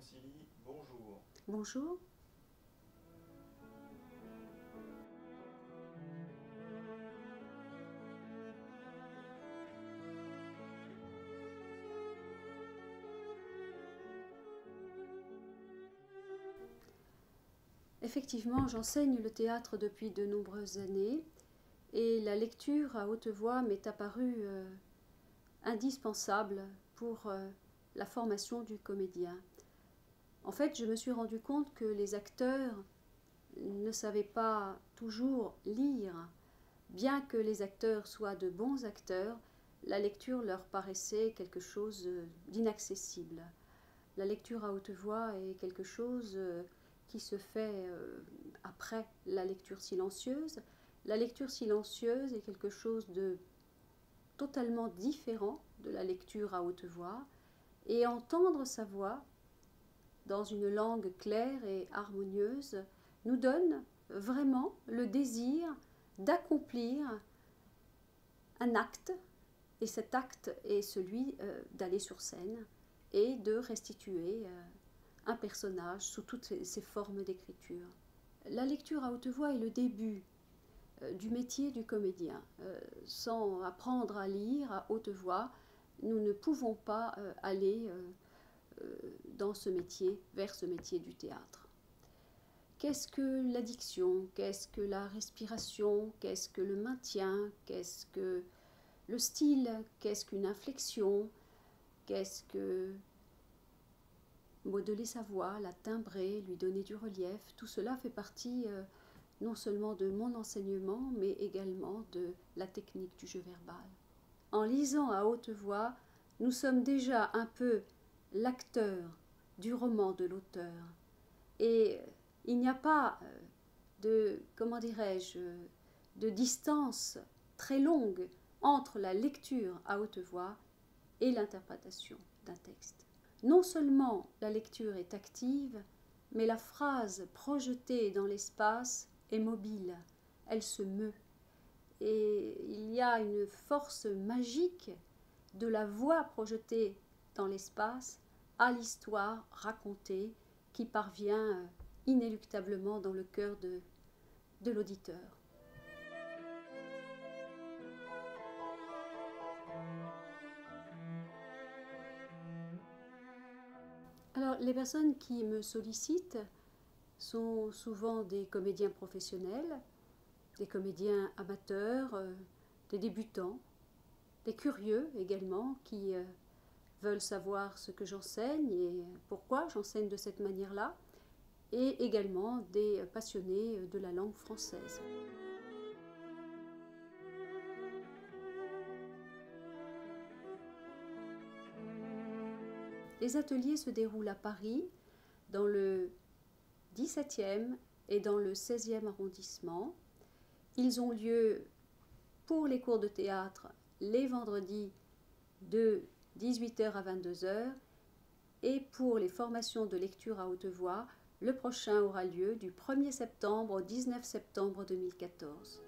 Sili, bonjour. Bonjour. Effectivement, j'enseigne le théâtre depuis de nombreuses années et la lecture à haute voix m'est apparue indispensable pour la formation du comédien. En fait, je me suis rendu compte que les acteurs ne savaient pas toujours lire. Bien que les acteurs soient de bons acteurs, la lecture leur paraissait quelque chose d'inaccessible. La lecture à haute voix est quelque chose qui se fait après la lecture silencieuse. La lecture silencieuse est quelque chose de totalement différent de la lecture à haute voix, et entendre sa voix dans une langue claire et harmonieuse nous donne vraiment le désir d'accomplir un acte, et cet acte est celui d'aller sur scène et de restituer un personnage sous toutes ses formes d'écriture. La lecture à haute voix est le début du métier du comédien. Sans apprendre à lire à haute voix, nous ne pouvons pas aller dans ce métier, vers ce métier du théâtre. Qu'est-ce que la diction? Qu'est-ce que la respiration? Qu'est-ce que le maintien? Qu'est-ce que le style? Qu'est-ce qu'une inflexion? Qu'est-ce que modeler sa voix, la timbrer, lui donner du relief? Tout cela fait partie non seulement de mon enseignement, mais également de la technique du jeu verbal. En lisant à haute voix, nous sommes déjà un peu l'acteur du roman de l'auteur. Et il n'y a pas de, comment dirais-je, de distance très longue entre la lecture à haute voix et l'interprétation d'un texte. Non seulement la lecture est active, mais la phrase projetée dans l'espace est mobile, elle se meut. Et il y a une force magique de la voix projetée dans l'espace à l'histoire racontée qui parvient inéluctablement dans le cœur de l'auditeur. Alors, les personnes qui me sollicitent sont souvent des comédiens professionnels, des comédiens amateurs, des débutants, des curieux également qui veulent savoir ce que j'enseigne et pourquoi j'enseigne de cette manière-là, et également des passionnés de la langue française. Les ateliers se déroulent à Paris, dans le 17e et dans le 16e arrondissement. Ils ont lieu pour les cours de théâtre les vendredis de 18h à 22h, et pour les formations de lecture à haute voix, le prochain aura lieu du 1er septembre au 19 septembre 2014.